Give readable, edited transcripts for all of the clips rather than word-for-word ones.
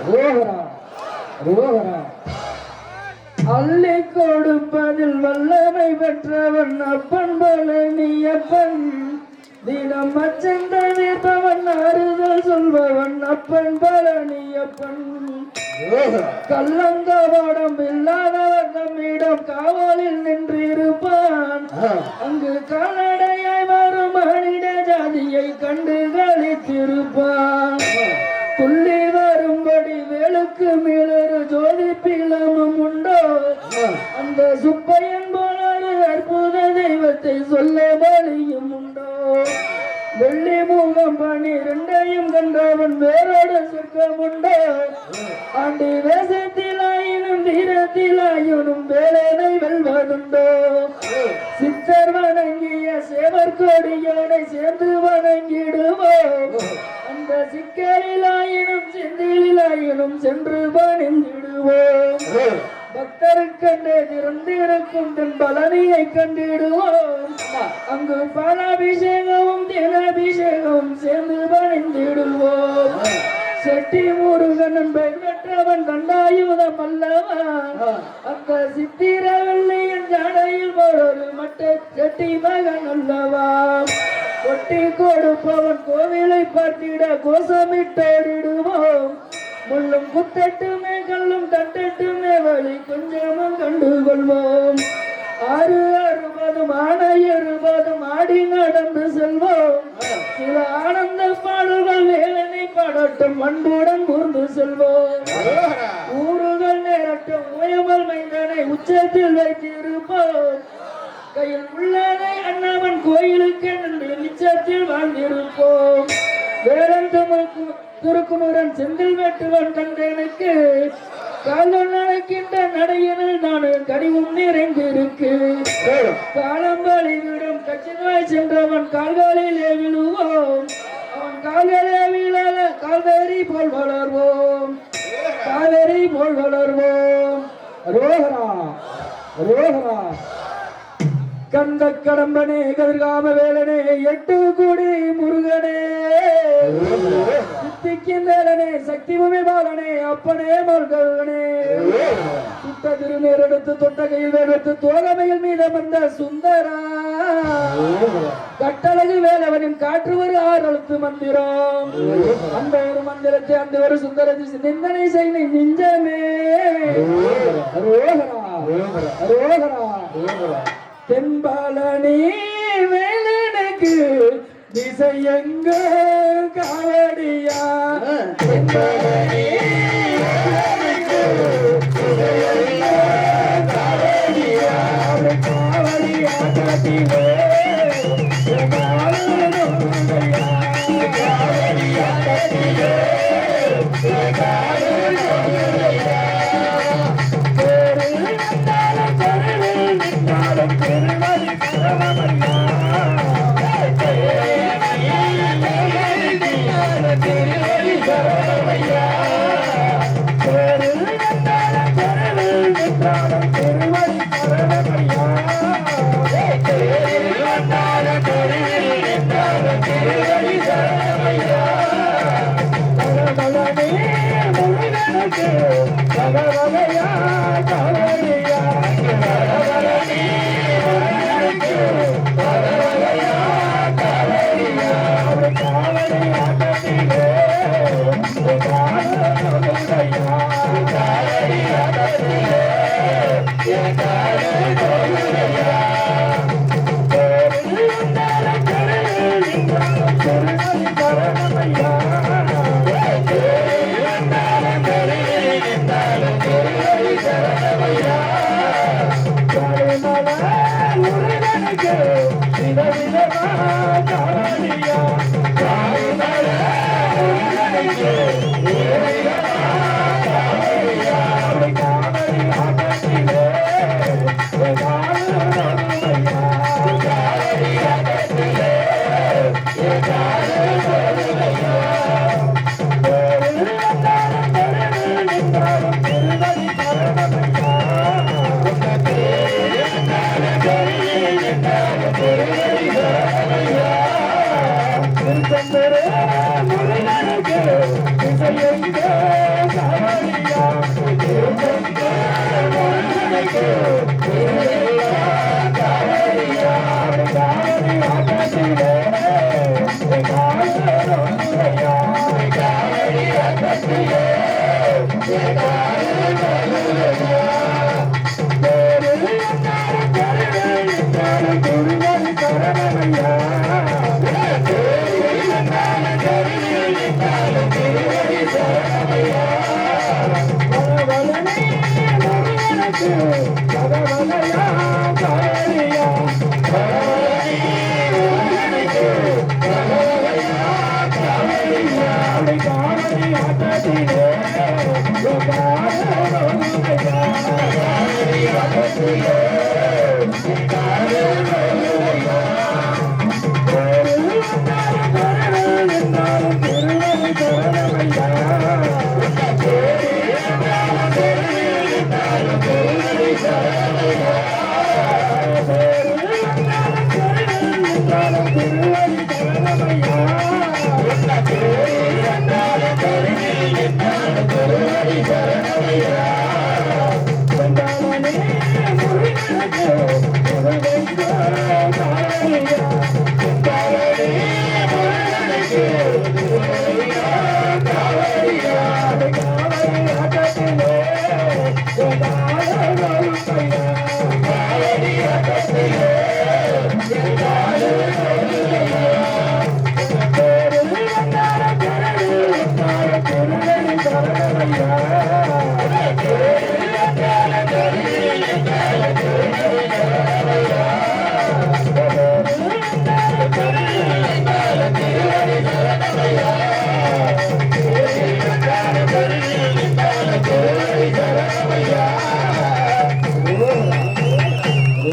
ரோஹரா ரோஹரா அள்ளி கொடுப்பதில் வல்லமை பெற்றவன் அப்பன் பழனியப்பன் தினம் அச்சம் தவிர்ப்பவன் ஆறுதல் சொல்பவன் அப்பன் பழனியப்பன் கள்ளங்கவாடம் இல்லாதவன் நம்மிடம் காவலில் நின்றிருப்பான் அங்கு கால்நடையாய் வரும் மனித ஜாதியை கண்டு களித்திருப்பான் புள்ளி வரும்படி வேலுக்கு மேலொரு ஜோதி பிளமும் உண்டோ அந்த சுப்பையன் போல அற்புத தெய்வத்தை சொல்ல வழியும் உண்டோ வெள்ளி மூலம் பணி ரெண்டையும் கண்டவன் வேறோடு சுக்கம் உண்டோ ஆண்டி வேசத்திலாயினும் வீரத்திலாயினும் வேலனை வெல்வதுண்டோ சித்தர் வணங்கிய சேவர் கொடியோனை சேர்ந்து வணங்கிடுவோம் அந்த சிக்கலிலாயினும் செந்திலாயினும் சென்று பணிந்திடுவோம் பக்தருக்கண்டே திறந்திருக்கும் தன் பழனியை கண்டிடுவோம் அங்கு பாலாபிஷேகமும் தேனாபிஷேகமும் சேர்ந்து பணிந்திடுவோம் செட்டி முருகன் பெற்றவன் தண்டாயுதம் அல்லவன் அந்த சித்திரவல்லியின் ஜாடையில் ஒரு மட்ட செட்டி மகன் அல்லவா கொட்டி கொடுப்பவன் கோவிலை பார்த்திட கோஷமிட்டோடிடுவோம் முள்ளும் குத்தட்டுமே கல்லும் தட்டட்டுமே வழி கொஞ்சமும் கண்டுகொள்வோம் ஆறு அறுபதும் ஆணை அறுபதும் ஆடி நடந்து செல்வோம் சில ஆனந்த பாடல்கள் வேலனை பாடட்டும் அன்புடன் கூர்ந்து செல்வோம் ஊருகள் நேரட்டும் உயமல் மைந்தனை உச்சத்தில் வைத்திருப்போம் கையில் உள்ளதை அண்ணாவன் கோயிலுக்கு நின்று நிச்சயத்தில் வாழ்ந்திருப்போம் வேலன் திருக்குமரன் செந்தில் வெட்டுவன் கண்டனுக்கு காலம் நடக்கின்ற நடையினில் நான் கடிவும் நிறைந்திருக்கு காலம் வழிவிடும் கட்சிவாய் சென்றவன் கால்களிலே விழுவோம் அவன் கால்களே வீழாத கால்வேரி போல் வளர்வோம் காவேரி போல் வளர்வோம் ரோஹரா ரோஹரா கந்த கடம்பனே கதிர்காம வேலனே எட்டு கூடி முருகனே சித்திக்கின்றே சக்தி பூமி பாலனே அப்பனே மல்கவனே சுத்த திருநீர் எடுத்து தொட்டகையில் வேறுத்து தோகமையில் மீத வந்த சுந்தரா கட்டழகு வேலவனின் காற்று ஒரு ஆறெழுத்து மந்திரம் அந்த ஒரு மந்திரத்தை அந்த ஒரு சுந்தரத்தை நிந்தனை செய்ய நெஞ்சமே ரோஹரா ரோஹரா தென்பழனி வேலனுக்கு திசை எங்க காவடியா தென்பழனி வேலனுக்கு திசை எங்க காவடியா காவடியா கட்டிலே காவடியா கட்டிலே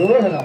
ரோஹலா